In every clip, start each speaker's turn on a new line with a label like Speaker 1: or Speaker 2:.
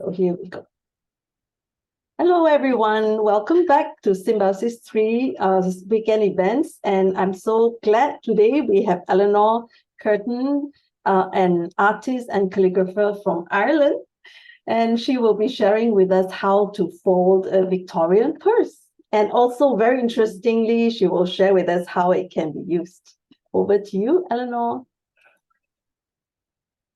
Speaker 1: So here we go. Hello, everyone. Welcome back to Symbiosis 3 weekend events. And I'm so glad today we have Eleanor, Curtin, an artist and calligrapher from Ireland. And she will be sharing with us how to fold a Victorian purse. And also, very interestingly, she will share with us how it can be used. Over to you, Eleanor.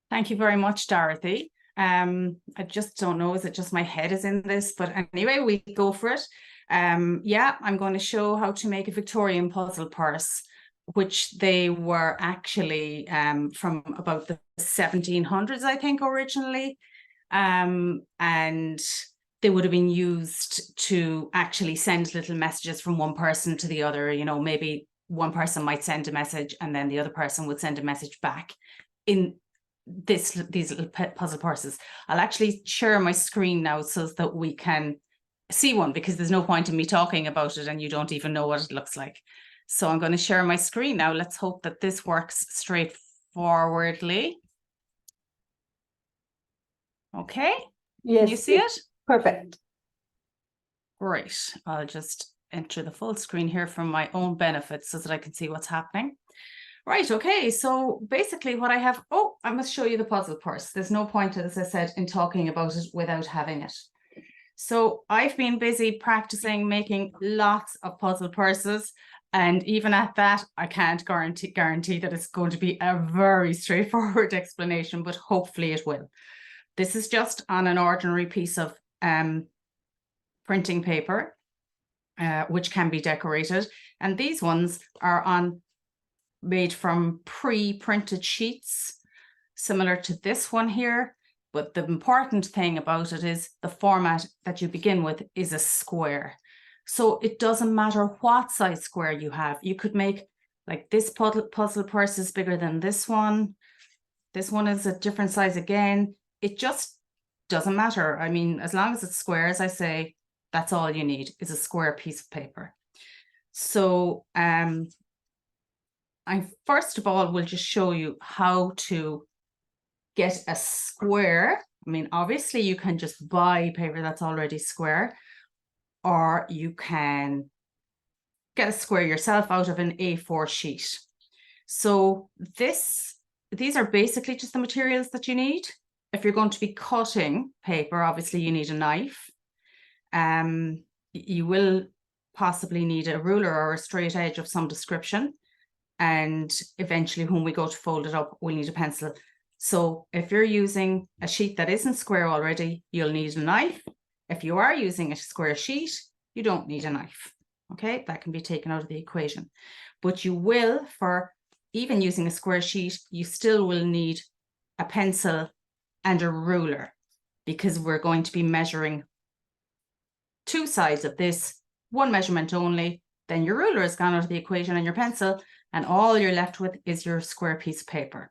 Speaker 2: Thank you very much, Dorothy. I just don't know, is it just my head is in this? But anyway, we go for it. Yeah, I'm going to show how to make a Victorian puzzle purse, which they were actually from about the 1700s, I think, originally. And they would have been used to actually send little messages from one person to the other. You know, maybe one person might send a message and then the other person would send a message back in these little puzzle purses. I'll actually share my screen now so that we can see one, because there's no point in me talking about it and you don't even know what it looks like. So I'm going to share my screen now. Let's hope that this works straightforwardly. Okay.
Speaker 1: Yes,
Speaker 2: can you see it?
Speaker 1: Perfect.
Speaker 2: Great. I'll just enter the full screen here for my own benefit so that I can see what's happening. Right, okay, so basically what I have, I must show you the puzzle purse. There's no point, as I said, in talking about it without having it. So I've been busy practicing making lots of puzzle purses, and even at that, I can't guarantee that it's going to be a very straightforward explanation, but hopefully it will. This is just on an ordinary piece of printing paper, which can be decorated, and these ones are made from pre-printed sheets, similar to this one here. But the important thing about it is the format that you begin with is a square. So it doesn't matter what size square you have. You could make, like, this puzzle purse is bigger than this one. This one is a different size again. It just doesn't matter. I mean, as long as it's square, as I say, that's all you need, is a square piece of paper. So I first of all will just show you how to get a square. I mean, obviously you can just buy paper that's already square, or you can get a square yourself out of an A4 sheet. So these are basically just the materials that you need. If you're going to be cutting paper, obviously you need a knife. You will possibly need a ruler or a straight edge of some description. And eventually when we go to fold it up, we'll need a pencil. So if you're using a sheet that isn't square already, you'll need a knife. If you are using a square sheet, you don't need a knife. Okay, that can be taken out of the equation. But you will, for even using a square sheet, you still will need a pencil and a ruler, because we're going to be measuring two sides of this, one measurement only. Then your ruler has gone out of the equation and your pencil, and all you're left with is your square piece of paper.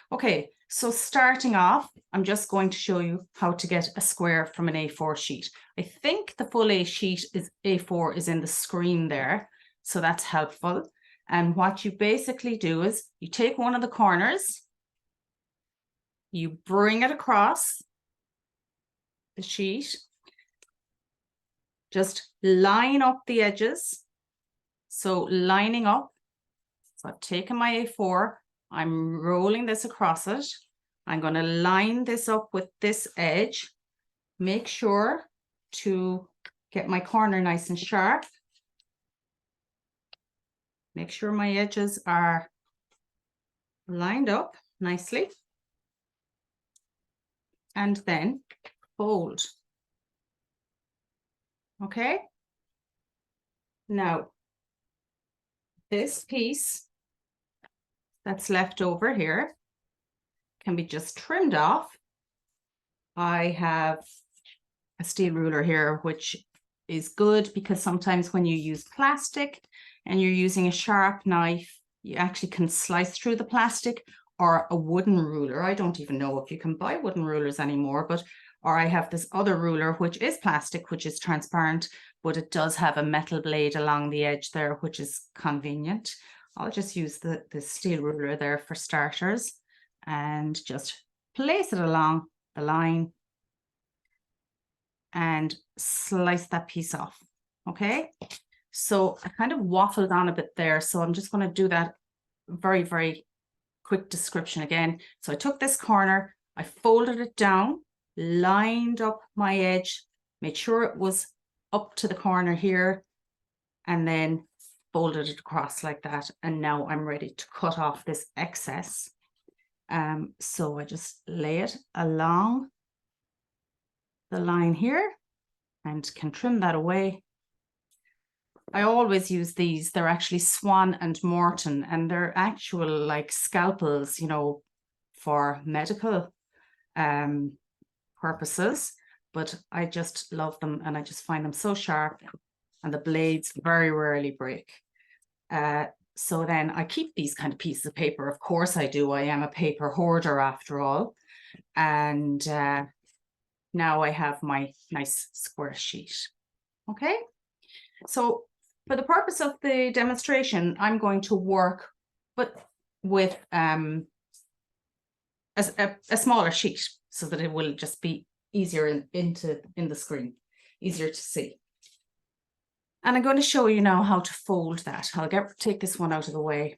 Speaker 2: Okay, so starting off, I'm just going to show you how to get a square from an A4 sheet. I think the full A4 is in the screen there, so that's helpful. And what you basically do is you take one of the corners, you bring it across the sheet, just line up the edges. So lining up. So I've taken my A4, I'm rolling this across it. I'm going to line this up with this edge. Make sure to get my corner nice and sharp. Make sure my edges are lined up nicely. And then fold. Okay. Now, this piece that's left over here can be just trimmed off. I have a steel ruler here, which is good because sometimes when you use plastic and you're using a sharp knife, you actually can slice through the plastic. Or a wooden ruler. I don't even know if you can buy wooden rulers anymore, or I have this other ruler, which is plastic, which is transparent, but it does have a metal blade along the edge there, which is convenient. I'll just use the steel ruler there for starters and just place it along the line and slice that piece off. Okay, so I kind of waffled on a bit there, so I'm just going to do that very, very quick description again. So I took this corner, I folded it down, lined up my edge, made sure it was up to the corner here, and then folded it across like that. And now I'm ready to cut off this excess. So I just lay it along the line here and can trim that away. I always use these. They're actually Swan and Morton, and they're actual like scalpels, you know, for medical purposes. But I just love them, and I just find them so sharp, and the blades very rarely break. So then I keep these kind of pieces of paper. Of course I do. I am a paper hoarder after all. And now I have my nice square sheet. Okay, so for the purpose of the demonstration, I'm going to work with a smaller sheet so that it will just be easier in the screen, easier to see. And I'm going to show you now how to fold that. I'll take this one out of the way.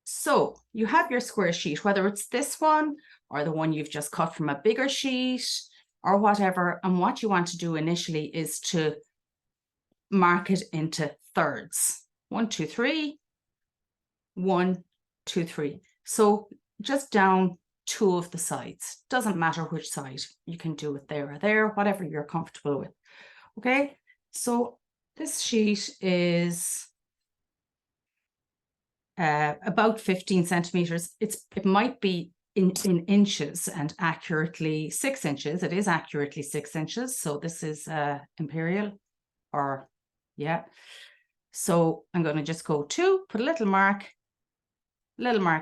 Speaker 2: So you have your square sheet, whether it's this one or the one you've just cut from a bigger sheet or whatever. And what you want to do initially is to mark it into thirds. 1, 2, 3, 1, 2, 3. So just down 2 of the sides. Doesn't matter which side. You can do it there or there, whatever you're comfortable with. Okay, so this sheet is about 15 centimeters. It might be in inches and accurately 6 inches. It is accurately 6 inches. So this is imperial, or yeah. So I'm going to just go 2, put a little mark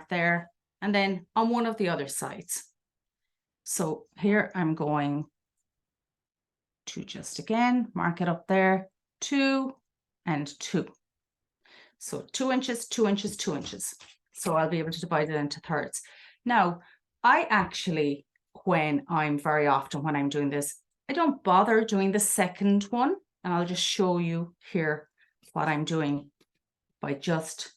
Speaker 2: there, and then on one of the other sides. So here I'm going to just again mark it up there, 2 and 2. So 2 inches, 2 inches, 2 inches. So I'll be able to divide it into thirds. Now, I actually, when I'm doing this, I don't bother doing the second one. And I'll just show you here what I'm doing by just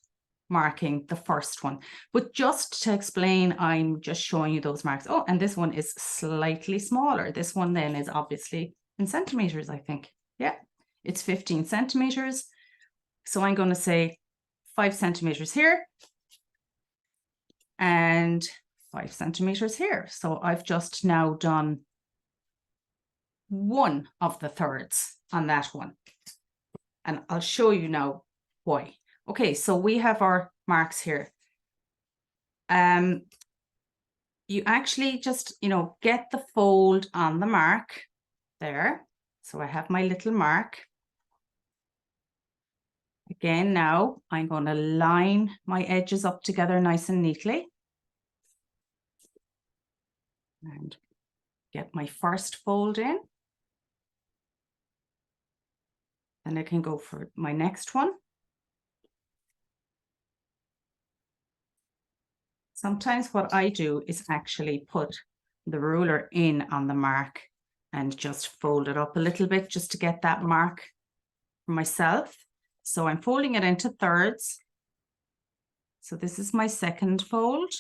Speaker 2: marking the first one. But just to explain, I'm just showing you those marks. Oh, and this one is slightly smaller. This one then is obviously in centimeters, I think. Yeah, it's 15 centimeters. So I'm going to say 5 centimeters here and 5 centimeters here. So I've just now done 1 of the thirds on that one. And I'll show you now why. Okay, so we have our marks here. You actually just, get the fold on the mark there. So I have my little mark. Again, now I'm going to line my edges up together nice and neatly. And get my first fold in. And I can go for my next one. Sometimes what I do is actually put the ruler in on the mark and just fold it up a little bit just to get that mark for myself. So I'm folding it into thirds. So this is my second fold.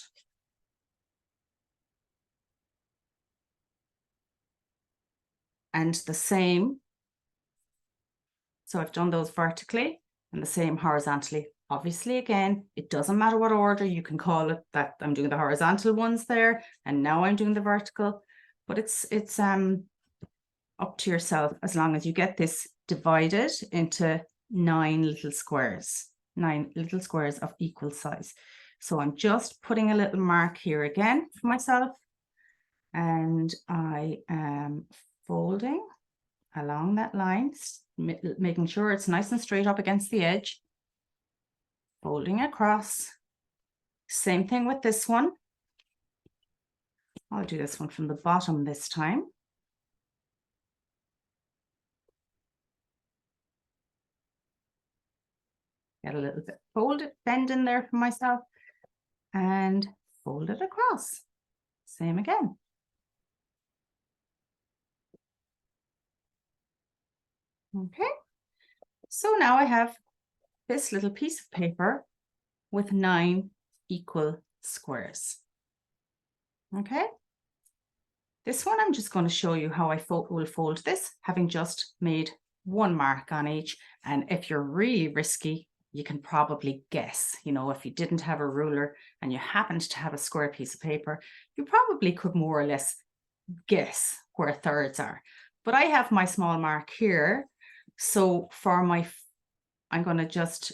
Speaker 2: And the same. So I've done those vertically and the same horizontally. Obviously, again, it doesn't matter what order. You can call it that I'm doing the horizontal ones there and now I'm doing the vertical, but it's up to yourself as long as you get this divided into 9 little squares of equal size. So I'm just putting a little mark here again for myself, and I am folding along that line, making sure it's nice and straight up against the edge, folding across. Same thing with this one. I'll do this one from the bottom this time. Get a little bit folded, bend in there for myself, and fold it across. Same again. Okay, so now I have this little piece of paper with 9 equal squares. Okay, this one I'm just going to show you how I will fold this, having just made one mark on each. And if you're really risky, you can probably guess, you know, if you didn't have a ruler and you happened to have a square piece of paper, you probably could more or less guess where thirds are. But I have my small mark here. So for my, I'm going to just,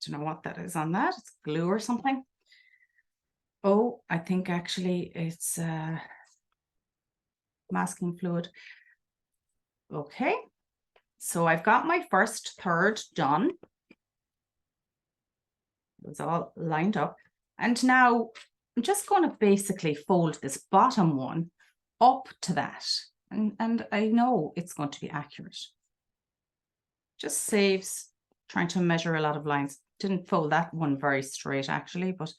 Speaker 2: don't know what that is on that. It's glue or something. Oh, I think actually it's masking fluid. Okay, so I've got my first third done. It's all lined up. And now I'm just going to basically fold this bottom one up to that. And I know it's going to be accurate. Just saves trying to measure a lot of lines. Didn't fold that one very straight actually, but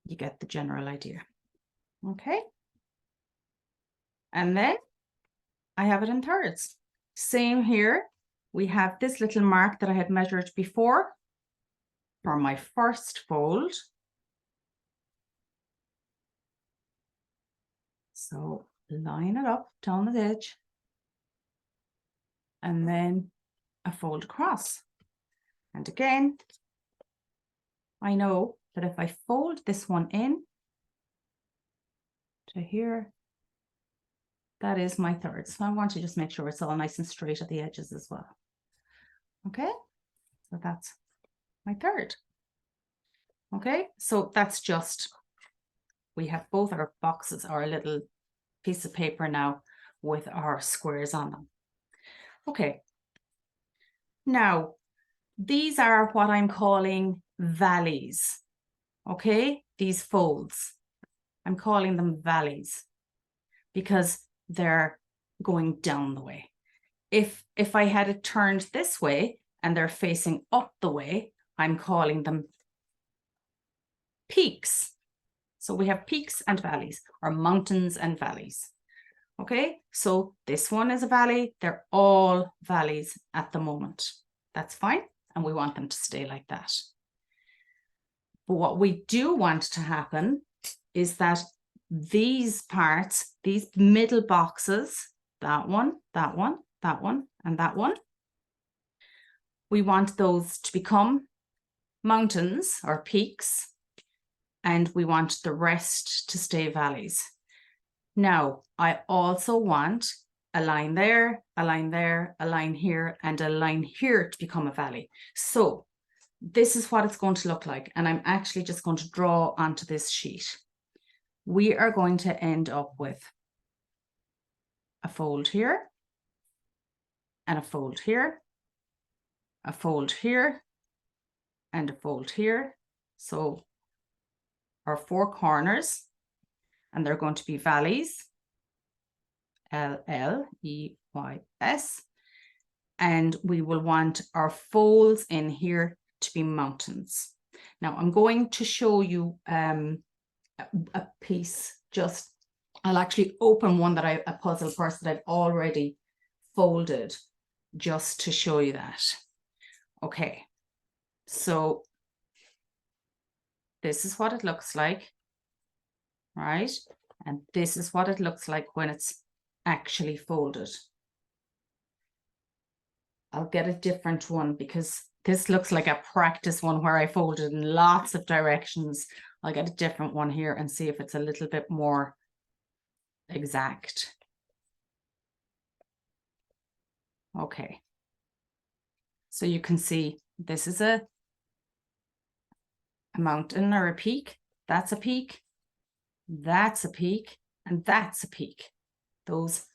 Speaker 2: you get the general idea. Okay. And then I have it in thirds. Same here. We have this little mark that I had measured before for my first fold. So line it up down the edge and then a fold across. And again, I know that if I fold this one in to here, that is my third. So I want to just make sure it's all nice and straight at the edges as well. Okay, so that's my third. Okay, so that's just, we have both our boxes, our little piece of paper now with our squares on them. Okay, now these are what I'm calling valleys. Okay, these folds, I'm calling them valleys because they're going down the way. If I had it turned this way and they're facing up the way, I'm calling them peaks. So we have peaks and valleys, or mountains and valleys. Okay, so this one is a valley. They're all valleys at the moment. That's fine. And we want them to stay like that. But what we do want to happen is that these parts, these middle boxes, that one, that one, that one, and that one, we want those to become mountains or peaks, and we want the rest to stay valleys. Now, I also want a line there, a line there, a line here, and a line here to become a valley. So this is what it's going to look like. And I'm actually just going to draw onto this sheet. We are going to end up with a fold here, and a fold here, a fold here, and a fold here. So our 4 corners, and they're going to be valleys, L-L-E-Y-S, and we will want our folds in here to be mountains. Now I'm going to show you a piece, just, I'll actually open one that a puzzle first that I've already folded just to show you that. Okay, so this is what it looks like, right? And this is what it looks like when it's actually folded. I'll get a different one because this looks like a practice one where I folded in lots of directions. I'll get a different one here and see if it's a little bit more exact. Okay. So you can see this is a mountain or a peak. That's a peak. That's a peak. And that's a peak. Those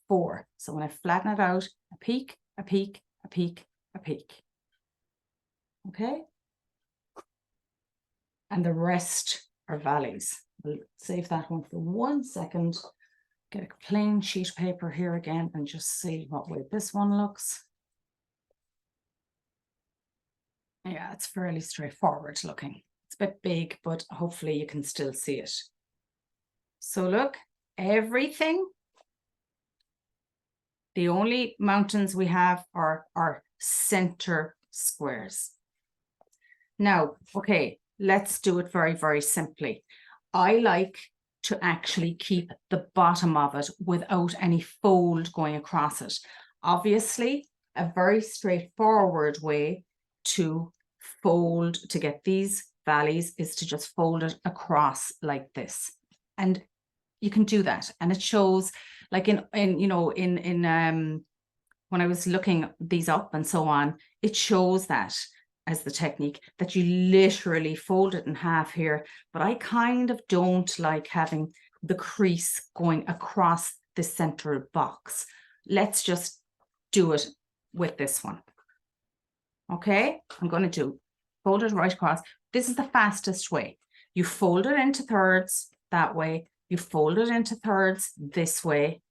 Speaker 2: 4. So when I flatten it out, a peak, a peak, a peak, a peak. Okay. And the rest are valleys. We'll save that one for 1 second. Get a plain sheet of paper here again and just see what way this one looks. Yeah, it's fairly straightforward looking. It's a bit big, but hopefully you can still see it. So look, everything The only mountains we have are our center squares. Now, okay, let's do it very, very simply. I like to actually keep the bottom of it without any fold going across it. Obviously, a very straightforward way to fold, to get these valleys, is to just fold it across like this. And you can do that. And it shows, like when I was looking these up and so on, it shows that as the technique that you literally fold it in half here. But I kind of don't like having the crease going across the central box. Let's just do it with this one. Okay, I'm going to fold it right across. This is the fastest way. You fold it into thirds that way. You fold it into thirds this way.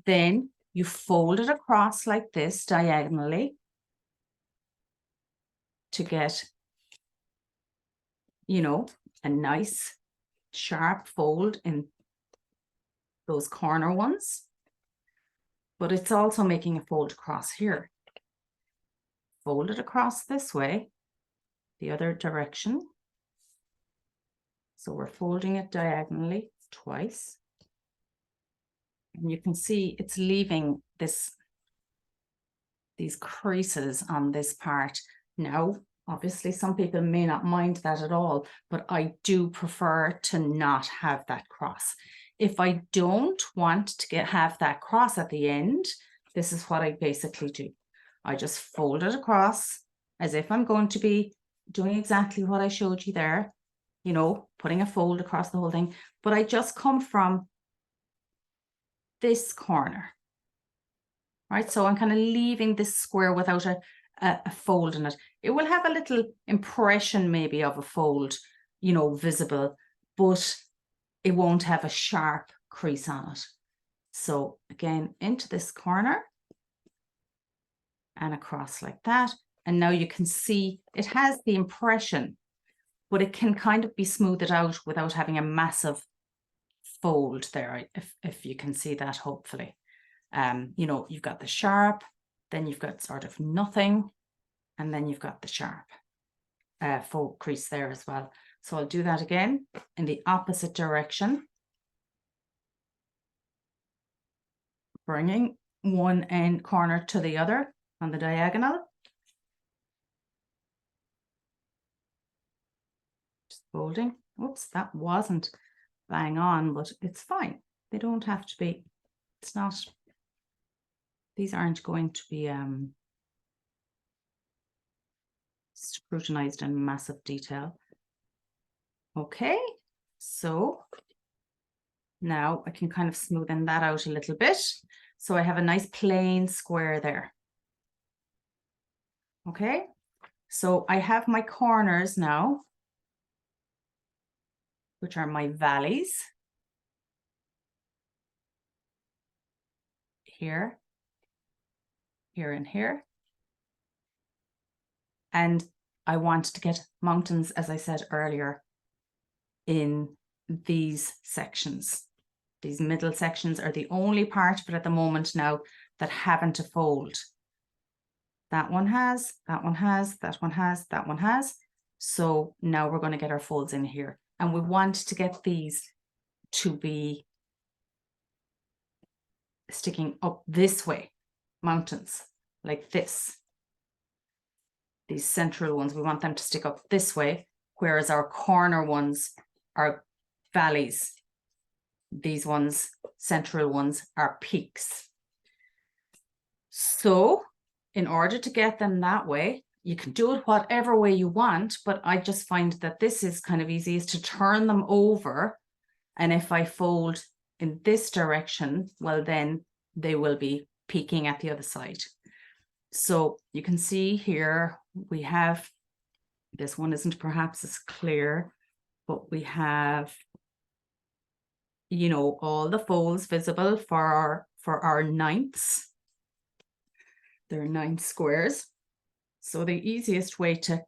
Speaker 2: Then you fold it across like this diagonally to get, you know, a nice sharp fold in those corner ones. But it's also making a fold across here. Fold it across this way, the other direction. So we're folding it diagonally twice. And you can see it's leaving these creases on this part. Now, obviously, some people may not mind that at all, but I do prefer to not have that cross. If I don't want to have that cross at the end, this is what I basically do. I just fold it across as if I'm going to be doing exactly what I showed you there, you know, putting a fold across the whole thing, but I just come from this corner, right? So I'm kind of leaving this square without a fold in it. It will have a little impression maybe of a fold, you know, visible, but it won't have a sharp crease on it. So again, into this corner and across like that. And now you can see it has the impression, but it can kind of be smoothed out without having a massive fold there, if you can see that, hopefully. You know, you've got the sharp, then you've got sort of nothing, and then you've got the sharp fold crease there as well. So I'll do that again in the opposite direction, bringing one end corner to the other on the diagonal. Just folding. Oops, that wasn't bang on, but it's fine. They don't have to be, it's not, these aren't going to be scrutinized in massive detail. Okay, so now I can kind of smoothen that out a little bit. So I have a nice plain square there. Okay, so I have my corners now, which are my valleys. Here, here, and here. And I want to get mountains, as I said earlier, in these sections. These middle sections are the only part of it at the moment now that haven't a fold. That one has, that one has, that one has, that one has. So now we're going to get our folds in here. And we want to get these to be sticking up this way, mountains, like this. These central ones, we want them to stick up this way, whereas our corner ones are valleys. These ones, central ones, are peaks. So in order to get them that way, you can do it whatever way you want, but I just find that this is kind of easy, is to turn them over. And if I fold in this direction, well, then they will be peaking at the other side. So you can see here, we have, this one isn't perhaps as clear, but we have, you know, all the folds visible for our ninths. They're 9 squares. So the easiest way to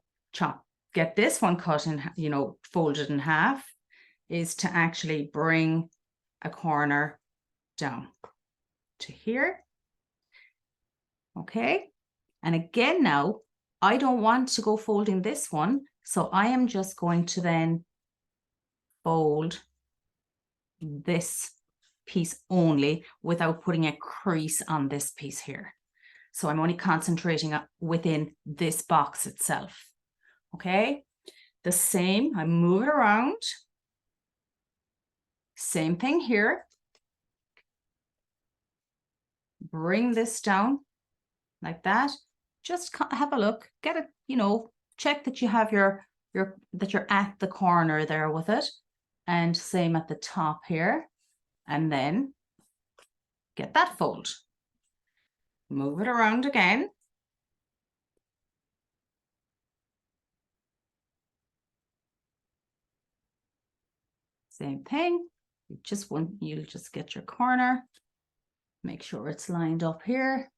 Speaker 2: get this one cut in, you know, folded in half, is to actually bring a corner down to here. Okay. And again, now I don't want to go folding this one. So I am just going to then fold this piece only without putting a crease on this piece here. So I'm only concentrating within this box itself. Okay. The same, I move it around. Same thing here. Bring this down like that. Just have a look, get it, you know, check that you have that you're at the corner there with it. And same at the top here. And then get that fold. Move it around again. Same thing. You'll just get your corner. Make sure it's lined up here.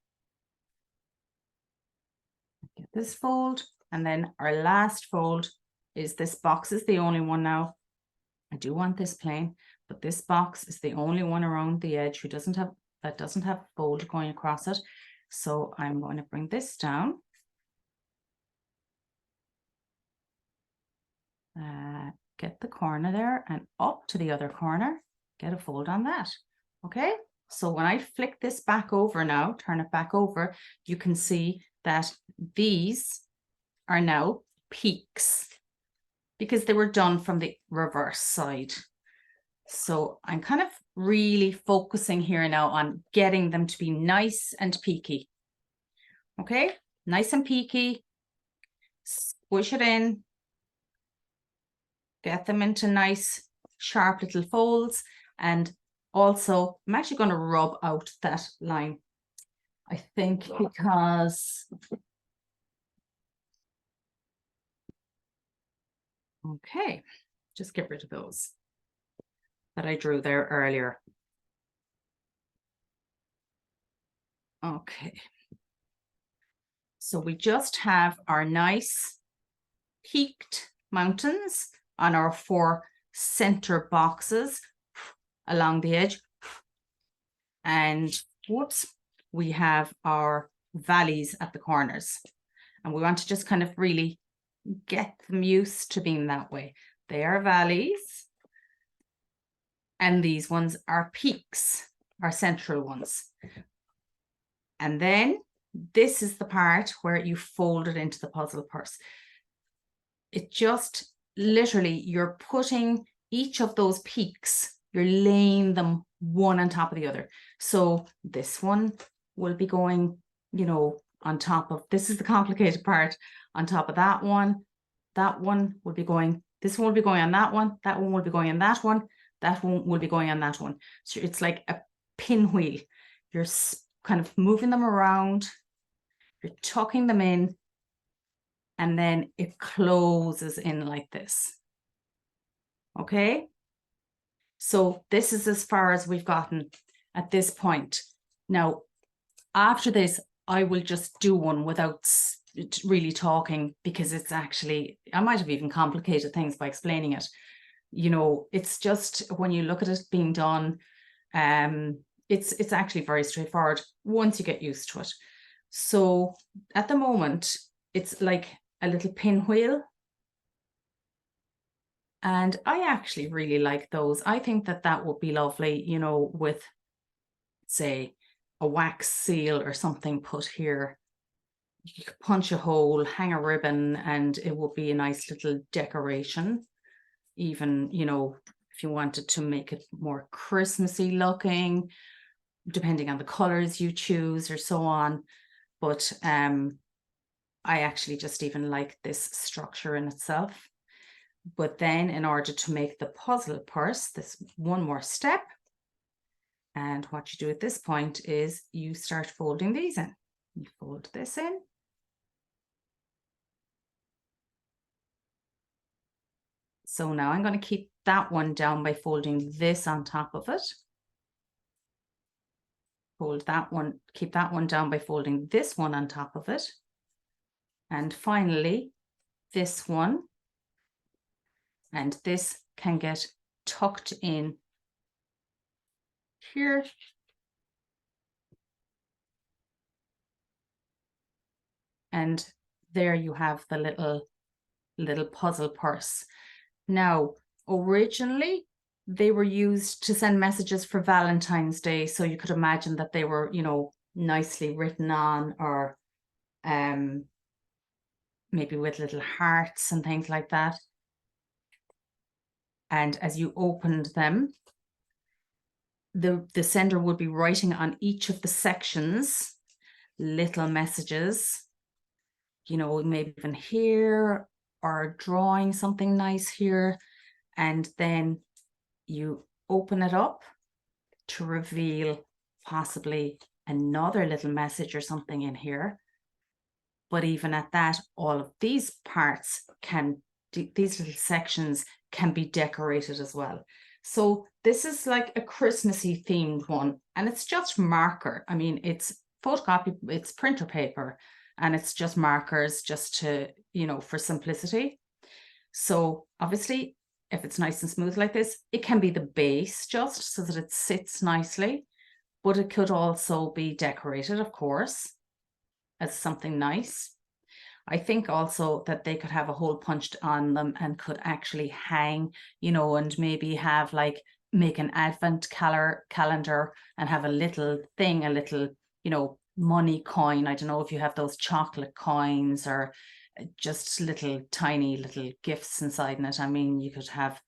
Speaker 2: Get this fold. And then our last fold is this box is the only one now. I do want this plain, but this box is the only one around the edge who doesn't have fold going across it. So I'm going to bring this down. Get the corner there and up to the other corner, get a fold on that. Okay, so when I flick this back over now, turn it back over, you can see that these are now peaks because they were done from the reverse side. So I'm kind of really focusing here now on getting them to be nice and peaky. Okay, nice and peaky, squish it in. Get them into nice, sharp little folds. And also, I'm actually going to rub out that line, I think, because... Okay, just get rid of those that I drew there earlier. Okay. So we just have our nice peaked mountains on our 4 center boxes along the edge. And whoops, we have our valleys at the corners. And we want to just kind of really get them used to being that way. They are valleys. And these ones are peaks, our central ones. And then this is the part where you fold it into the puzzle purse. It just literally, you're putting each of those peaks, you're laying them one on top of the other. So this one will be going, you know, on top of, this is the complicated part, on top of that one will be going, this one will be going on that one will be going on that one will be going on that one. So it's like a pinwheel. You're kind of moving them around, you're tucking them in, and then it closes in like this. Okay, so this is as far as we've gotten at this point. Now, after this, I will just do one without really talking, because it's actually, I might have even complicated things by explaining it. You know, it's just when you look at it being done, it's actually very straightforward once you get used to it. So at the moment, it's like a little pinwheel. And I actually really like those. I think that would be lovely, you know, with, say, a wax seal or something put here. You could punch a hole, hang a ribbon, and it would be a nice little decoration. Even, you know, if you wanted to make it more Christmassy looking, depending on the colors you choose or so on. But I actually just even like this structure in itself. But then in order to make the puzzle purse, this one more step. And what you do at this point is you start folding these in. You fold this in. So now I'm going to keep that one down by folding this on top of it. Fold that one, keep that one down by folding this one on top of it. And finally, this one. And this can get tucked in here. And there you have the little puzzle purse. Now, originally, they were used to send messages for Valentine's Day. So you could imagine that they were, you know, nicely written on, or maybe with little hearts and things like that. And as you opened them, the sender would be writing on each of the sections little messages, you know, maybe even here, or drawing something nice here. And then you open it up to reveal possibly another little message or something in here. But even at that, all of these parts these little sections can be decorated as well. So this is like a Christmassy themed one, and it's just marker. I mean, it's photocopy, it's printer paper, and it's just markers, just to, you know, for simplicity. So obviously, if it's nice and smooth like this, it can be the base just so that it sits nicely, but it could also be decorated, of course, as something nice. I think also that they could have a hole punched on them and could actually hang, you know, and maybe have like, make an advent calendar and have a little thing, a little, you know, money coin. I don't know if you have those chocolate coins, or just little tiny little gifts inside in it. I mean, you could have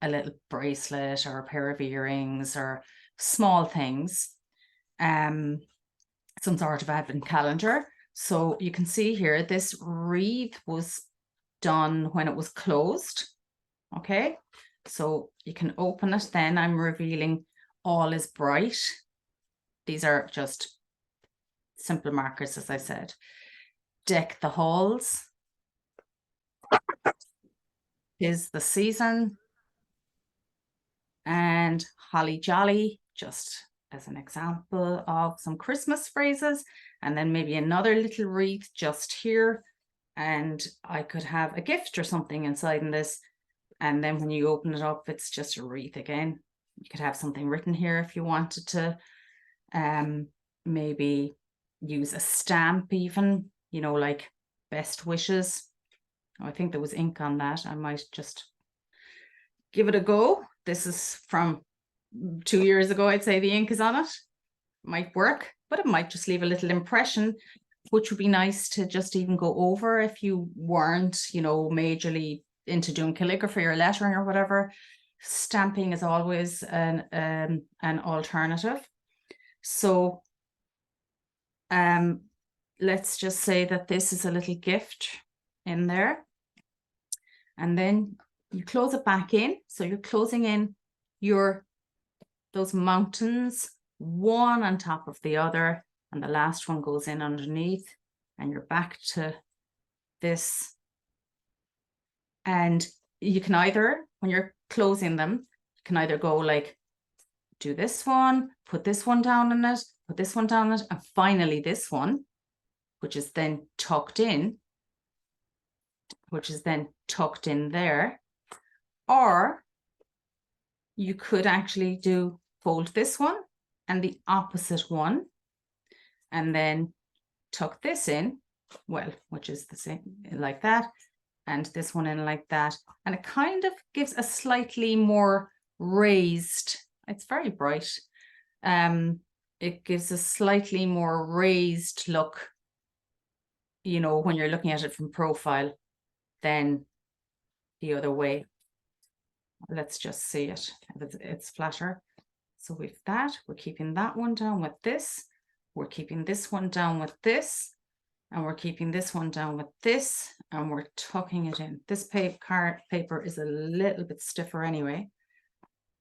Speaker 2: a little bracelet or a pair of earrings or small things, some sort of advent calendar. So you can see here, this wreath was done when it was closed. Okay, so you can open it. Then I'm revealing All is Bright. These are just simple markers, as I said. Deck the Halls. Is the Season. And Holly Jolly, just as an example of some Christmas phrases. And then maybe another little wreath just here. And I could have a gift or something inside in this. And then when you open it up, it's just a wreath again. You could have something written here if you wanted to. Maybe use a stamp even, you know, like best wishes. Oh, I think there was ink on that. I might just give it a go. This is from 2 years ago. I'd say the ink is on it. Might work, but it might just leave a little impression, which would be nice to just even go over if you weren't, you know, majorly into doing calligraphy or lettering or whatever. Stamping is always an alternative. So let's just say that this is a little gift in there. And then you close it back in. So you're closing in those mountains, one on top of the other, and the last one goes in underneath, and you're back to this. And you can either, when you're closing them, you can either go like, do this one, put this one down in it, put this one down in it, and finally this one, which is then tucked in, there. Or you could actually fold this one and the opposite one, and then tuck this in, well, which is the same, like that, and this one in like that. And it kind of gives a slightly more raised, it's very bright. It gives a slightly more raised look, you know, when you're looking at it from profile than the other way. Let's just see it. It's flatter. So with that, we're keeping that one down with this. We're keeping this one down with this. And we're keeping this one down with this. And we're tucking it in. This paper is a little bit stiffer anyway.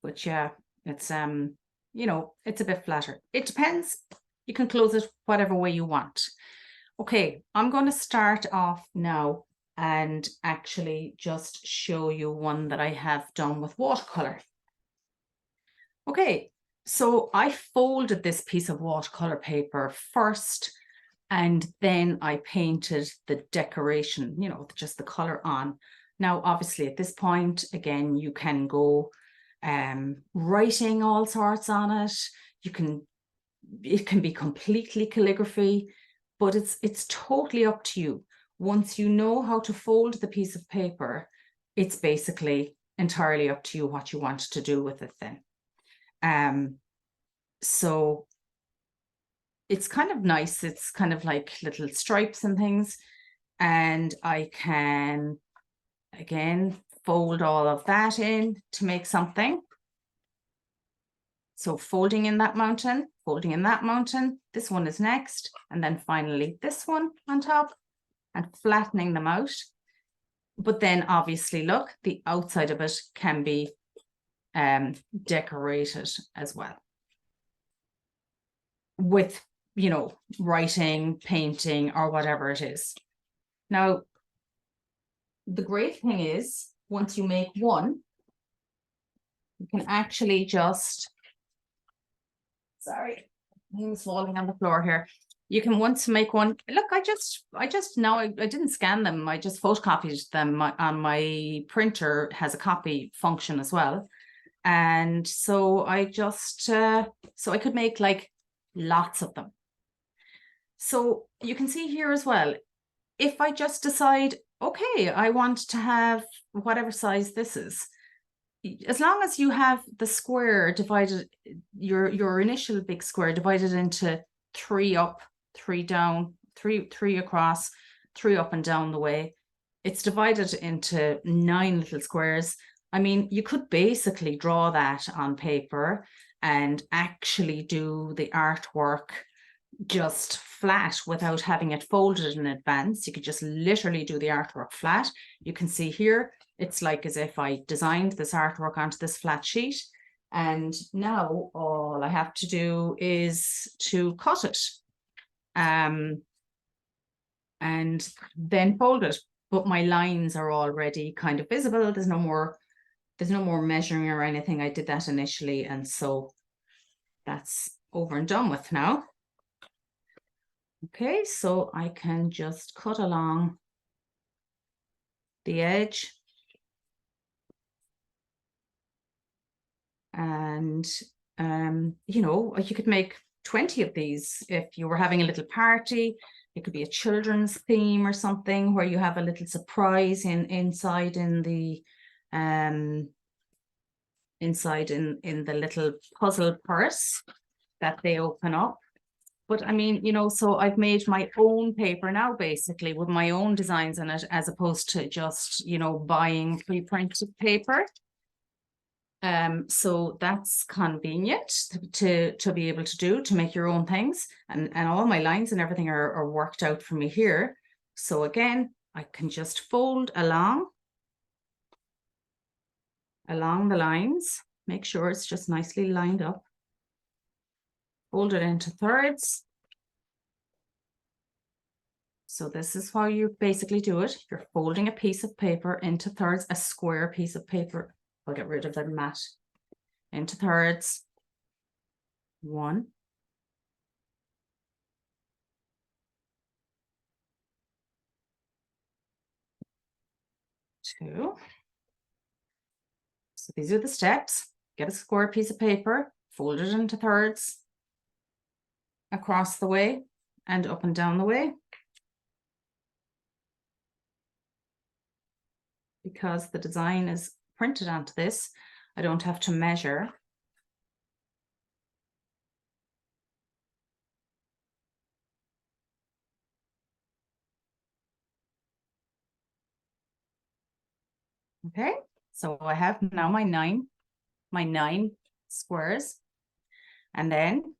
Speaker 2: But yeah, it's, you know, it's a bit flatter. It depends. You can close it whatever way you want. Okay, I'm going to start off now and actually just show you one that I have done with watercolor. Okay, so I folded this piece of watercolor paper first, and then I painted the decoration, you know, just the color on. Now, obviously at this point, again, you can go writing all sorts on it. It can be completely calligraphy, but it's totally up to you. Once you know how to fold the piece of paper, it's basically entirely up to you what you want to do with it then. So it's kind of nice. It's kind of like little stripes and things. And I can, again, fold all of that in to make something. So folding in that mountain, folding in that mountain, this one is next, and then finally this one on top, and flattening them out. But then obviously, look, the outside of it can be decorated as well with, you know, writing, painting, or whatever it is. Now, the great thing is, once you make one, you can actually just, sorry, things falling on the floor here. You can once make one. Look, I just now I didn't scan them. I just photocopied them on my printer. Has a copy function as well, and so I just so I could make like lots of them. So you can see here as well. If I just decide, okay, I want to have whatever size this is, as long as you have the square divided, your initial big square divided into 3 up, 3 down, three across, 3 up and down the way, it's divided into 9 little squares. I mean, you could basically draw that on paper and actually do the artwork just flat without having it folded in advance. You could just literally do the artwork flat. You can see here, it's like as if I designed this artwork onto this flat sheet. And now all I have to do is to cut it and then fold it. But my lines are already kind of visible. There's no more measuring or anything. I did that initially, and so that's over and done with now. Okay, so I can just cut along the edge. And, you know, you could make 20 of these if you were having a little party. It could be a children's theme or something where you have a little surprise inside in the little puzzle purse that they open up. But I mean, you know, so I've made my own paper now, basically, with my own designs in it, as opposed to just, you know, buying pre-printed paper. So that's convenient to be able to do, to make your own things. And all my lines and everything are worked out for me here. So again, I can just fold along the lines, make sure it's just nicely lined up. Fold it into thirds. So this is how you basically do it. You're folding a piece of paper into thirds, a square piece of paper. I'll get rid of the mat. Into thirds. 1. 2. So these are the steps. Get a square piece of paper, fold it into thirds, across the way and up and down the way. Because the design is printed onto this, I don't have to measure. Okay, so I have now my nine squares. And then,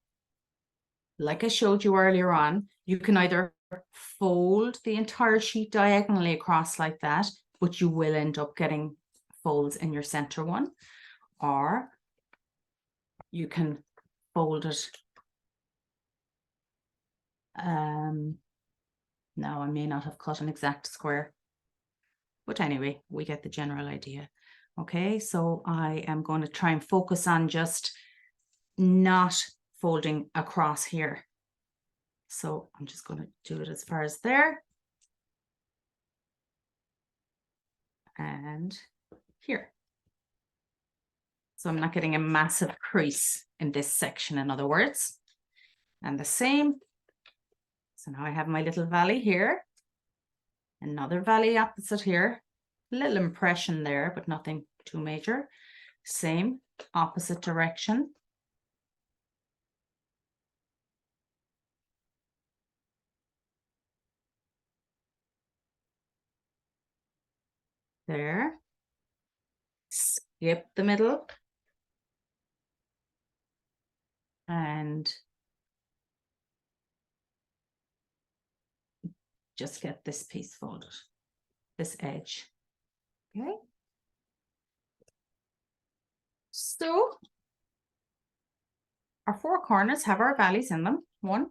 Speaker 2: like I showed you earlier on, you can either fold the entire sheet diagonally across like that, but you will end up getting folds in your center one, or you can fold it. Now I may not have cut an exact square, but anyway, we get the general idea. Okay, so I am going to try and focus on just not folding across here. So I'm just going to do it as far as there. And here. So I'm not getting a massive crease in this section, in other words. And the same So now I have my little valley here, another valley opposite here, a little impression there, but nothing too major. Same, opposite direction. There. Skip the middle. And just get this piece folded, this edge. Okay. So our four corners have our valleys in them. 1,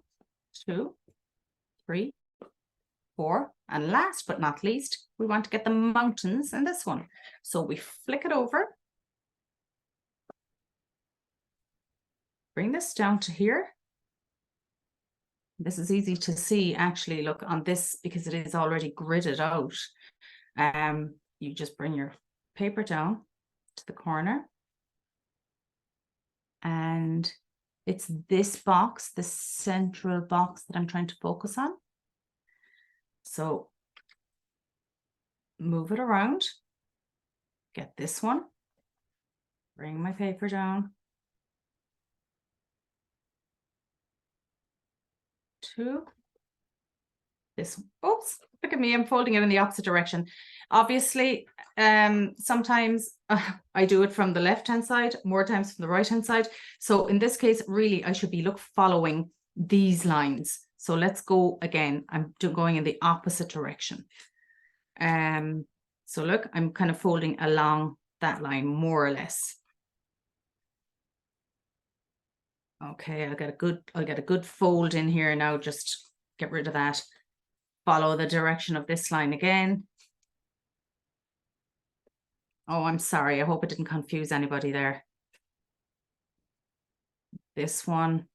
Speaker 2: 2, 3, 4. And last but not least, we want to get the mountains in this one. So we flick it over. Bring this down to here. This is easy to see actually, look on this because it is already gridded out. You just bring your paper down to the corner. And it's this box, this central box that I'm trying to focus on. So move it around, get this one, bring my paper down to this. Oops, look at me, I'm folding it in the opposite direction. Obviously, sometimes I do it from the left-hand side, more times from the right-hand side. So in this case, really, I should be following these lines. So let's go again. I'm going in the opposite direction. So look, I'm kind of folding along that line more or less. Okay, I'll get a good fold in here now. Just get rid of that. Follow the direction of this line again. Oh, I'm sorry. I hope it didn't confuse anybody there. This one.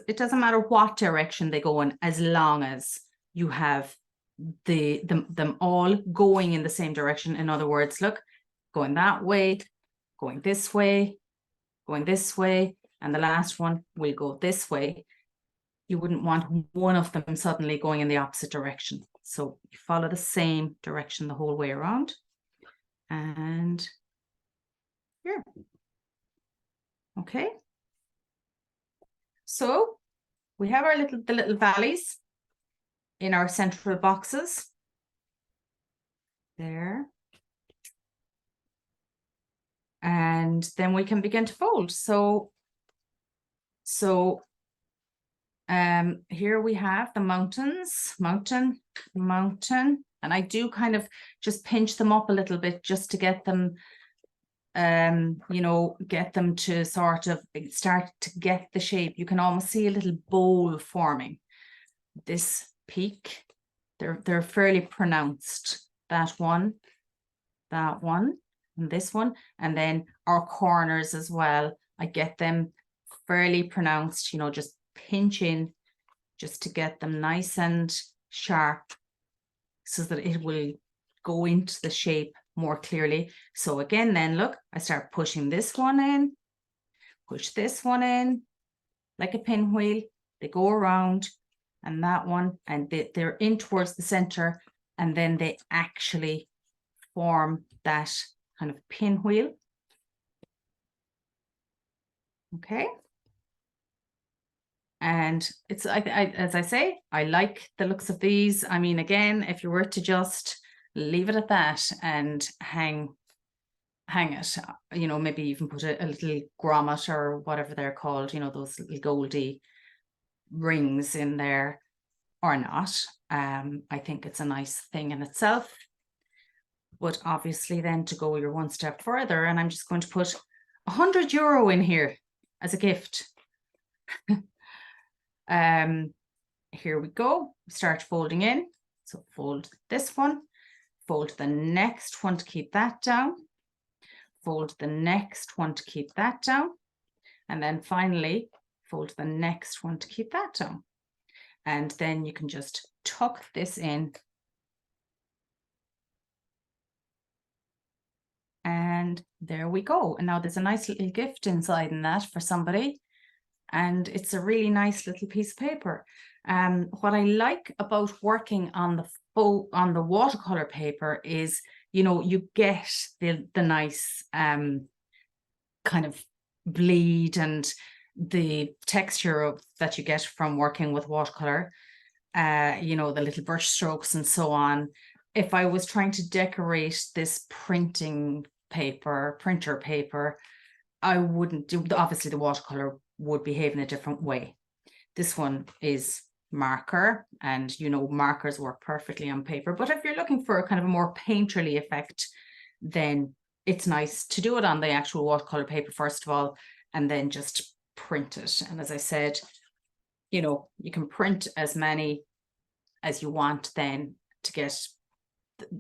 Speaker 2: It doesn't matter what direction they go in, as long as you have them all going in the same direction. In other words, look, going that way, going this way, going this way, and the last one will go this way. You wouldn't want one of them suddenly going in the opposite direction. So you follow the same direction the whole way around. And here. Okay. So we have our the little valleys in our central boxes. There. And then we can begin to fold. So here we have the mountains, mountain, and I do kind of just pinch them up a little bit just to get them, get them to sort of start to get the shape. You can almost see a little bowl forming. This peak, they're fairly pronounced. That one, and this one, and then our corners as well. I get them fairly pronounced, just pinch in just to get them nice and sharp so that it will go into the shape more clearly. So again, then look, I start pushing this one in, push this one in like a pinwheel. They go around, and that one, and they're in towards the center, and then they actually form that kind of pinwheel. Okay. And it's, as I say, I like the looks of these. I mean, again, if you were to just leave it at that and hang it, maybe even put a little grommet or whatever they're called, those little goldy rings in there or not. I think it's a nice thing in itself. But obviously then to go your one step further, and I'm just going to put €100 in here as a gift. Here we go. Start folding in. So fold this one, fold the next one to keep that down, fold the next one to keep that down, and then finally fold the next one to keep that down. And then you can just tuck this in and And there we go. And now there's a nice little gift inside in that for somebody. And it's a really nice little piece of paper. What I like about working on the watercolor paper is, you know, you get the nice kind of bleed and the texture that you get from working with watercolor, you know, the little brush strokes and so on. If I was trying to decorate this printer paper, I wouldn't do, obviously the watercolor would behave in a different way. This one is marker, and you know, markers work perfectly on paper. But if you're looking for a kind of a more painterly effect, then it's nice to do it on the actual watercolor paper first of all, and then just print it. And as I said, you know, you can print as many as you want then to get,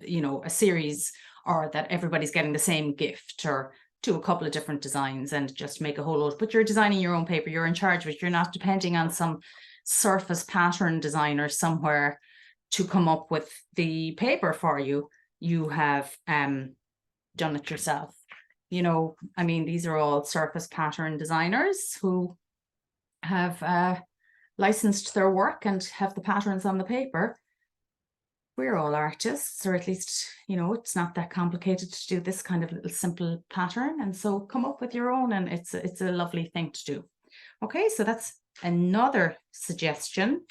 Speaker 2: you know, a series, or that everybody's getting the same gift, or do a couple of different designs and just make a whole load. But you're designing your own paper, you're in charge of it. You're not depending on some surface pattern designer somewhere to come up with the paper for you. You have done it yourself. You know, I mean, these are all surface pattern designers who have licensed their work and have the patterns on the paper. We're all artists, or at least, you know, it's not that complicated to do this kind of little simple pattern. And so come up with your own, and it's a lovely thing to do. Okay, so that's another suggestion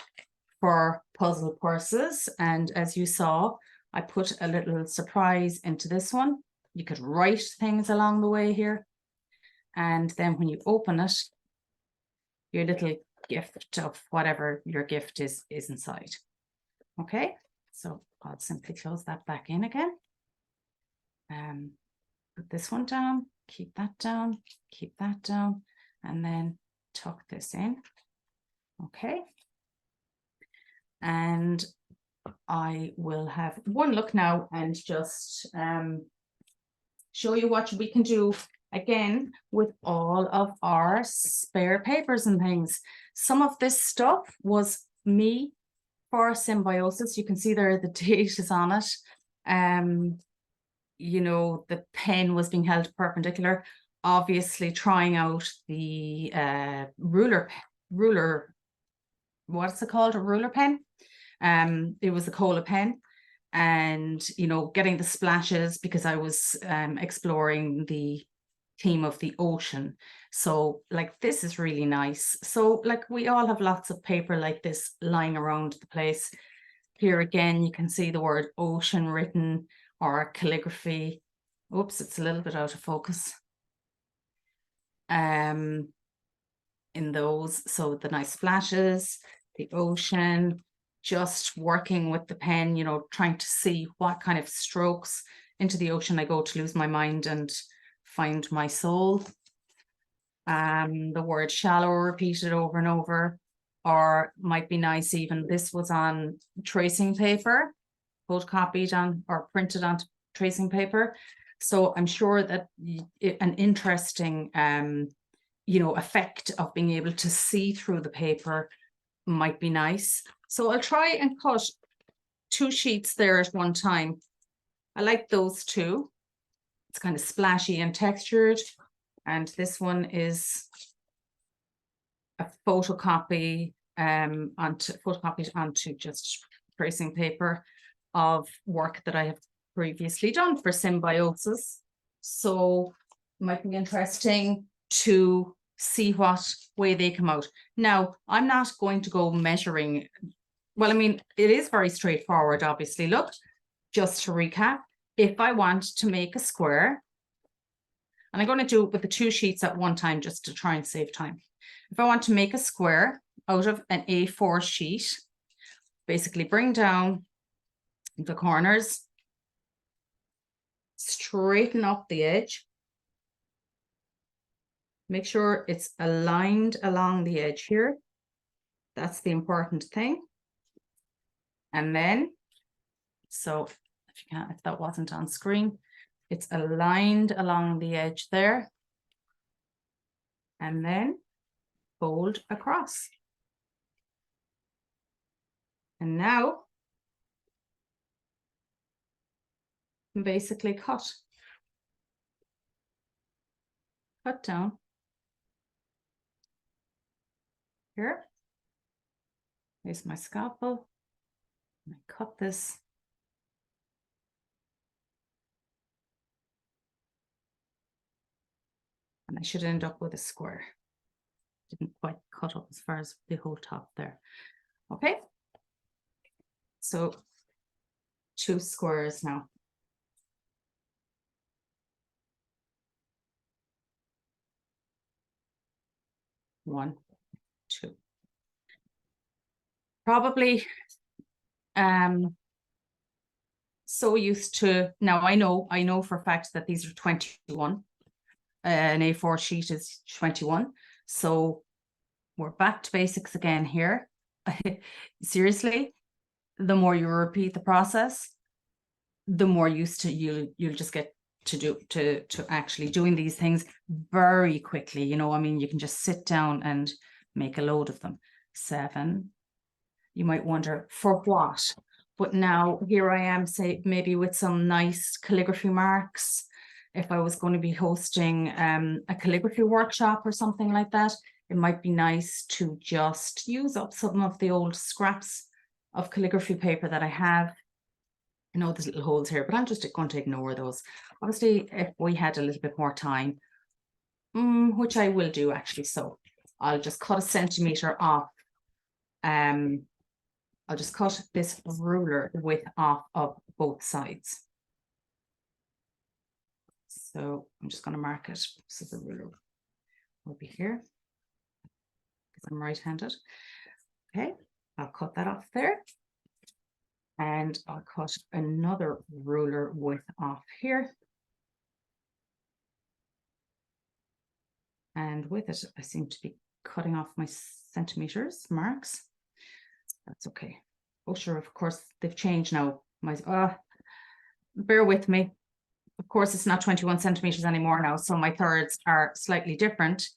Speaker 2: for puzzle purses. And as you saw, I put a little surprise into this one. You could write things along the way here. And then when you open it, your little gift of whatever your gift is inside. Okay, so I'll simply close that back in again. Put this one down, keep that down, keep that down, and then tuck this in. Okay. And I will have one look now and just show you what we can do again with all of our spare papers and things. Some of this stuff was me for Symbiosis. You can see there the date is on it. You know, the pen was being held perpendicular. Obviously trying out the ruler, what's it called? A ruler pen. It was a cola pen. And, you know, getting the splashes because I was exploring the theme of the ocean. So like, this is really nice. So like, we all have lots of paper like this lying around the place. Here again, you can see the word ocean written, or calligraphy. Oops, it's a little bit out of focus. In those, so the nice splashes, the ocean, just working with the pen, you know, trying to see what kind of strokes into the ocean I go to lose my mind and find my soul. The word shallow repeated over and over, or might be nice even, this was on tracing paper, photocopied on or printed on tracing paper. So I'm sure that an interesting you know, effect of being able to see through the paper might be nice. So I'll try and cut 2 sheets there at one time. I like those two. It's kind of splashy and textured. And this one is a photocopied onto just tracing paper of work that I have previously done for Symbiosis. So it might be interesting to see what way they come out. Now, I'm not going to go measuring. Well, I mean, it is very straightforward, obviously. Look, just to recap, if I want to make a square, and I'm going to do it with the 2 sheets at one time just to try and save time. If I want to make a square out of an A4 sheet, basically bring down the corners, straighten up the edge, make sure it's aligned along the edge here. That's the important thing. And then, so if that wasn't on screen, it's aligned along the edge there. And then fold across. And now basically cut. cut down here. Here's my scalpel. I cut this. And I should end up with a square. Didn't quite cut up as far as the whole top there. Okay. So 2 squares now. One, two. Probably so used to, now I know for a fact that these are 21. An A4 sheet is 21. So we're back to basics again here. Seriously, the more you repeat the process, the more used to you'll just get to actually doing these things very quickly. You know, I mean, you can just sit down and make a load of them. 7. You might wonder, for what? But now here I am, say, maybe with some nice calligraphy marks. If I was going to be hosting a calligraphy workshop or something like that, it might be nice to just use up some of the old scraps of calligraphy paper that I have. I know there's little holes here, but I'm just going to ignore those. Obviously, if we had a little bit more time, which I will do actually, so I'll just cut 1 centimeter off. I'll just cut this ruler width off of both sides. So I'm just going to mark it. So the ruler will be here because I'm right-handed. Okay, I'll cut that off there. And I'll cut another ruler width off here. And with it, I seem to be cutting off my centimeters marks. That's okay. Oh, sure, of course, they've changed now. Bear with me. Of course, it's not 21 centimeters anymore now, so my thirds are slightly different.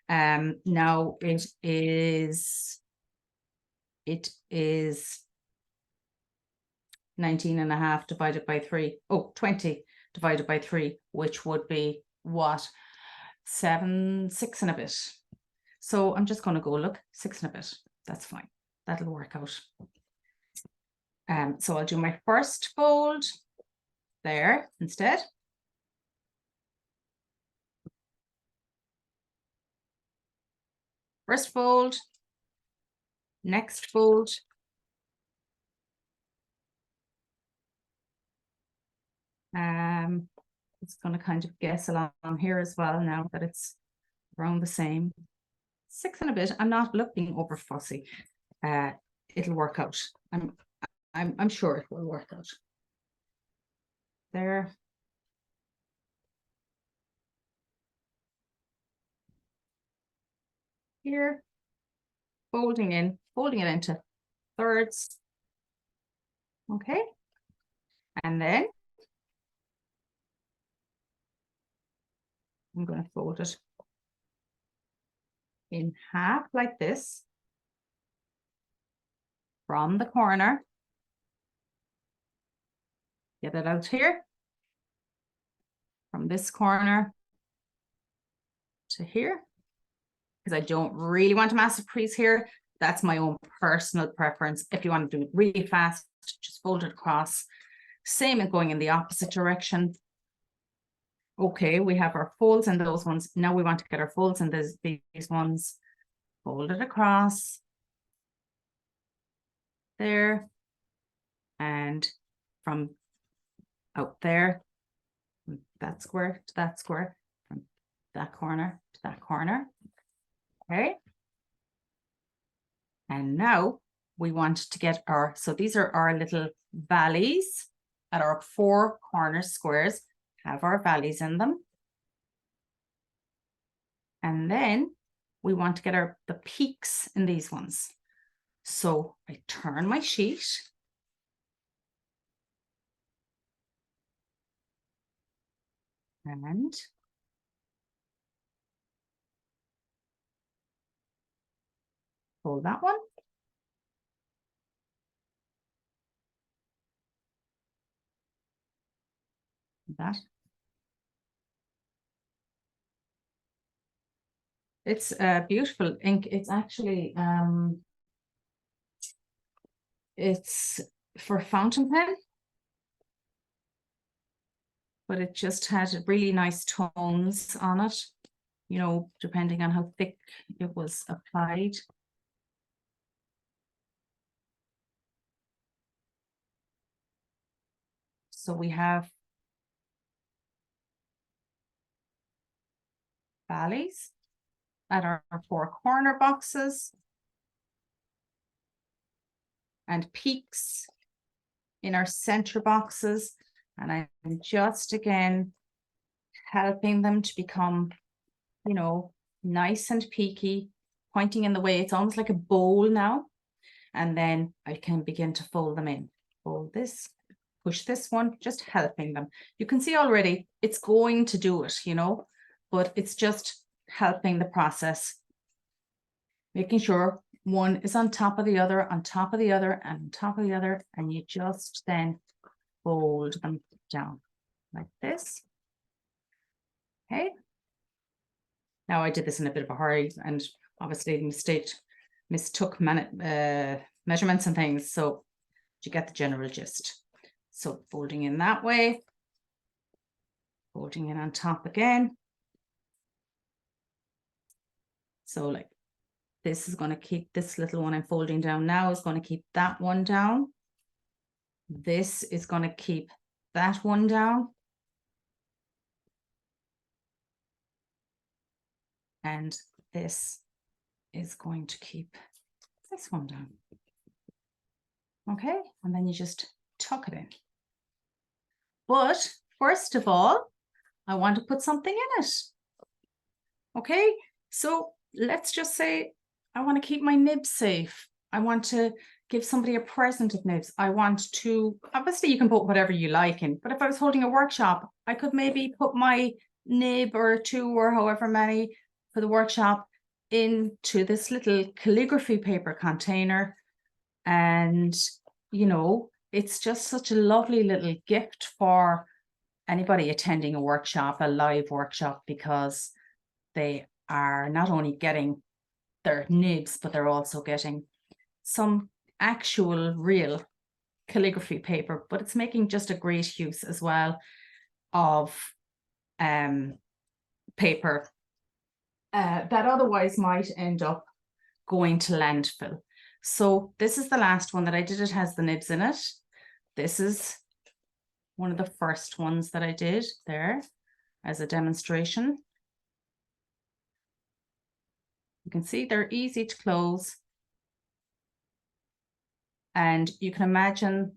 Speaker 2: Now it is 19.5 divided by 3. Oh, 20 divided by 3, which would be what? 6 and a bit. So I'm just going to go, look, 6 and a bit. That's fine. That'll work out. So I'll do my first fold there instead. First fold, next fold. It's going to kind of guess along here as well now that it's around the same. 6 and a bit. I'm not looking over fussy. It'll work out. I'm sure it will work out. There. Here. Folding it into thirds. Okay. And then I'm going to fold it in half like this from the corner. Get it out here. From this corner to here. Because I don't really want a massive crease here. That's my own personal preference. If you want to do it really fast, just fold it across. Same as going in the opposite direction. Okay, we have our folds in those ones. Now we want to get our folds in these ones. Fold it across. There. And from out there, from that square to that square, from that corner to that corner. Okay. And now we want to get our, so these are our little valleys at our 4 corner squares, have our valleys in them. And then we want to get the peaks in these ones. So I turn my sheet. And fold that one. That. It's beautiful ink. It's actually it's for fountain pen, but it just had really nice tones on it, you know, depending on how thick it was applied. So we have valleys at our 4 corner boxes and peaks in our center boxes. And I'm just again helping them to become, you know, nice and peaky, pointing in the way. It's almost like a bowl now. And then I can begin to fold them in. Fold this, push this one, just helping them. You can see already it's going to do it, you know, but it's just helping the process, making sure one is on top of the other, on top of the other, and on top of the other, and you just then fold them down like this. Okay. Now I did this in a bit of a hurry, and obviously mistook measurements and things, so you get the general gist. So folding in that way, folding in on top again. So like this is going to keep this little one I'm folding down now is going to keep that one down. This is going to keep that one down. And this is going to keep this one down. Okay, and then you just tuck it in. But first of all, I want to put something in it. Okay, so let's just say I want to keep my nibs safe. I want to give somebody a present of nibs. I want to, obviously you can put whatever you like in, but if I was holding a workshop, I could maybe put my nib or 2 or however many for the workshop into this little calligraphy paper container. And, you know, it's just such a lovely little gift for anybody attending a workshop, a live workshop, because they are not only getting their nibs, but they're also getting some actual real calligraphy paper, but it's making just a great use as well of paper that otherwise might end up going to landfill. So this is the last one that I did. It has the nibs in it. This is one of the first ones that I did there as a demonstration. You can see they're easy to close. And you can imagine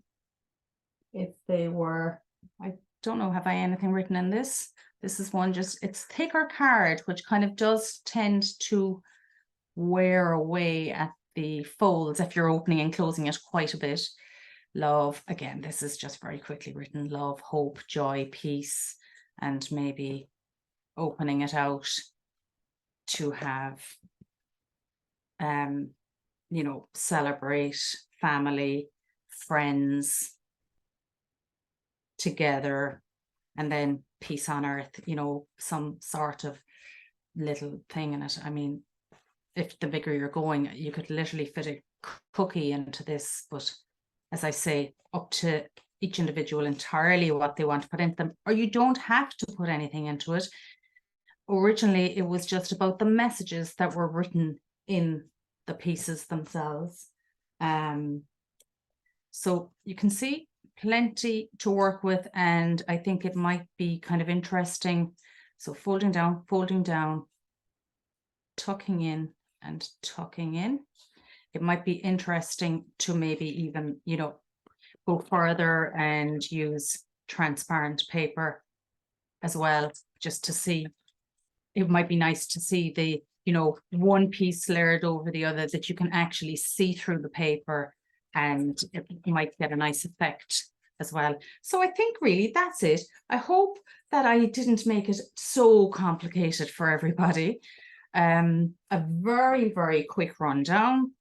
Speaker 2: if they were, I don't know, have I anything written in this? This is one just, it's thicker card, which kind of does tend to wear away at the folds if you're opening and closing it quite a bit. Love, again, this is just very quickly written, love, hope, joy, peace, and maybe opening it out to have, you know, celebrate family, friends together, and then peace on earth, you know, some sort of little thing in it. I mean, if the bigger you're going, you could literally fit a cookie into this, but as I say, up to each individual entirely what they want to put into them, or you don't have to put anything into it. Originally, it was just about the messages that were written in the pieces themselves. So you can see plenty to work with, and I think it might be kind of interesting. So folding down, tucking in and tucking in. It might be interesting to maybe even, you know, go further and use transparent paper as well, just to see. It might be nice to see the, you know, one piece layered over the other, that you can actually see through the paper, and it might get a nice effect as well. So I think really that's it. I hope that I didn't make it so complicated for everybody. A very, very quick rundown.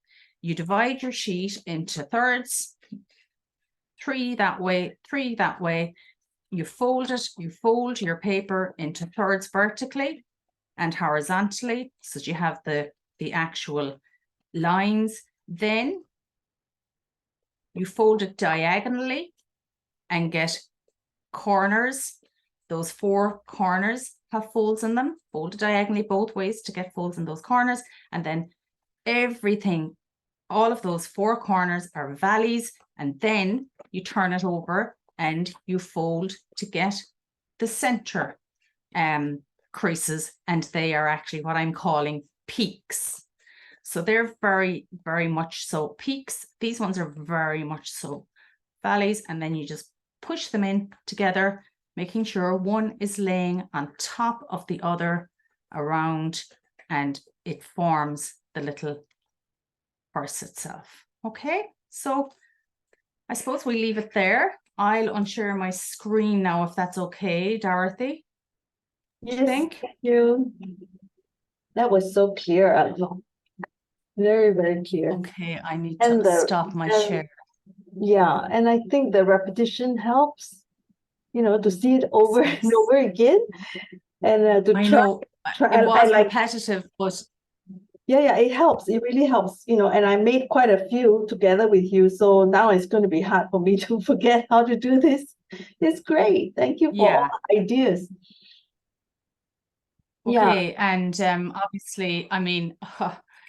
Speaker 2: You divide your sheet into thirds, 3 that way, 3 that way. You fold it, you fold your paper into thirds vertically, and horizontally, so that you have the actual lines. Then you fold it diagonally and get corners. Those 4 corners have folds in them, folded diagonally both ways to get folds in those corners. And then everything, all of those 4 corners are valleys, and then you turn it over and you fold to get the center creases, and they are actually what I'm calling peaks. So they're very, very much so peaks. These ones are very much so valleys, and then you just push them in together, making sure one is laying on top of the other around, and it forms the little purse itself. Okay, so I suppose we leave it there. I'll unshare my screen now, if that's okay, Dorothy.
Speaker 1: Yes, thank you. That was so clear, Eleanor. Very, very clear.
Speaker 2: Okay, I need to stop my share.
Speaker 1: Yeah, and I think the repetition helps, you know, to see it over and over again, and to try.
Speaker 2: It was
Speaker 1: like
Speaker 2: repetitive, but
Speaker 1: yeah, it helps. It really helps, you know. And I made quite a few together with you, so now it's going to be hard for me to forget how to do this. It's great. Thank you for all the ideas.
Speaker 2: Okay, and obviously, I mean,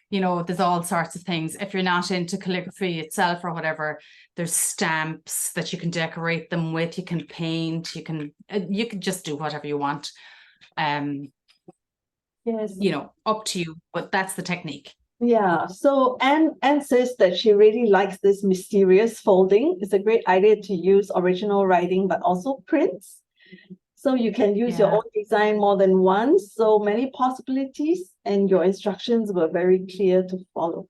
Speaker 2: you know, there's all sorts of things. If you're not into calligraphy itself or whatever, there's stamps that you can decorate them with. You can paint. You can just do whatever you want.
Speaker 1: Yes,
Speaker 2: you know, up to you. But that's the technique.
Speaker 1: Yeah. So Anne says that she really likes this mysterious folding. It's a great idea to use original writing, but also prints. So you can use your own design more than once. So many possibilities, and your instructions were very clear to follow.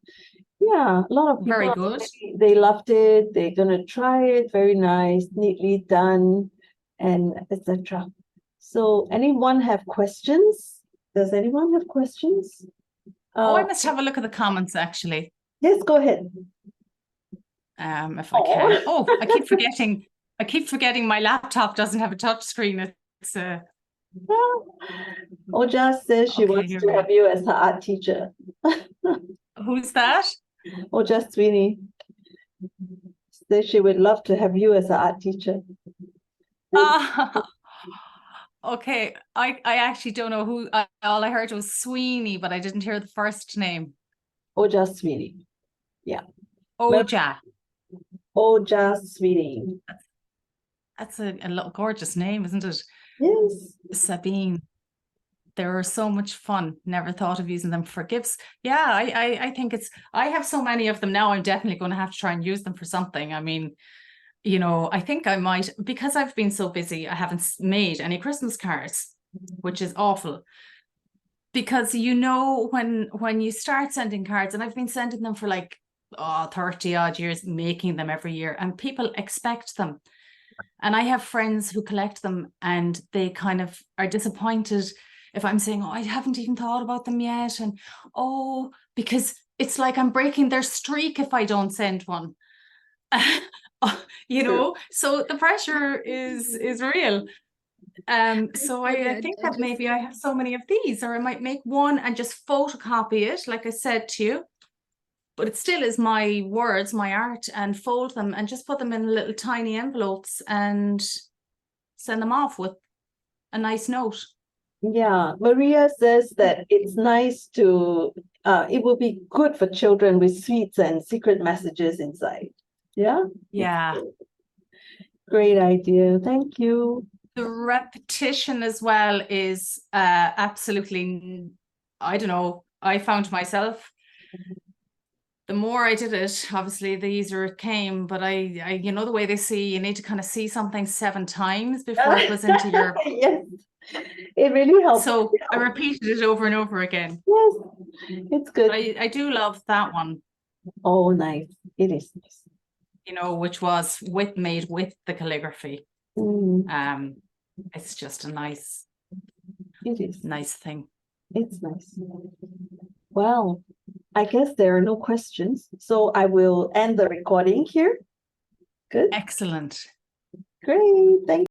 Speaker 1: Yeah, a lot of people,
Speaker 2: very good.
Speaker 1: They loved it. They're gonna try it. Very nice, neatly done, and etc. So anyone have questions? Does anyone have questions?
Speaker 2: I must have a look at the comments actually.
Speaker 1: Yes, go ahead.
Speaker 2: If I can. Oh, I keep forgetting. I keep forgetting my laptop doesn't have a touch screen. It's
Speaker 1: Oja says she wants to have you as her art teacher.
Speaker 2: Who's that?
Speaker 1: Oja Sweeney says she would love to have you as her art teacher.
Speaker 2: Okay, I actually don't know who. All I heard was Sweeney, but I didn't hear the first name.
Speaker 1: Oja Sweeney. Yeah.
Speaker 2: Oja.
Speaker 1: Oja Sweeney.
Speaker 2: That's a gorgeous name, isn't it?
Speaker 1: Yes.
Speaker 2: Sabine. They were so much fun. Never thought of using them for gifts. Yeah, I think I have so many of them now. I'm definitely going to have to try and use them for something. I mean, you know, I think I might, because I've been so busy, I haven't made any Christmas cards, which is awful. Because, you know, when you start sending cards, and I've been sending them for like 30 odd years, making them every year, and people expect them. And I have friends who collect them, and they kind of are disappointed if I'm saying, I haven't even thought about them yet. And because it's like I'm breaking their streak if I don't send one. You know, so the pressure is real. So I think that maybe I have so many of these, or I might make one and just photocopy it, like I said to you, but it still is my words, my art, and fold them and just put them in little tiny envelopes and send them off with a nice note. Yeah, Maria says that it's nice to, it will be good for children with sweets and secret messages inside. Yeah? Yeah. Great idea. Thank you. The repetition as well is absolutely, I don't know, I found myself, the more I did it, obviously the easier it came, but I you know, the way they see, you need to kind of see something 7 times before it goes into your... Yes, it really helps. So I repeated it over and over again. Yes, it's good. I do love that one. Oh, nice. It is nice. You know, which was made with the calligraphy. It's just a nice, nice thing. It's nice. Well, I guess there are no questions, so I will end the recording here. Good. Excellent. Great. Thank you.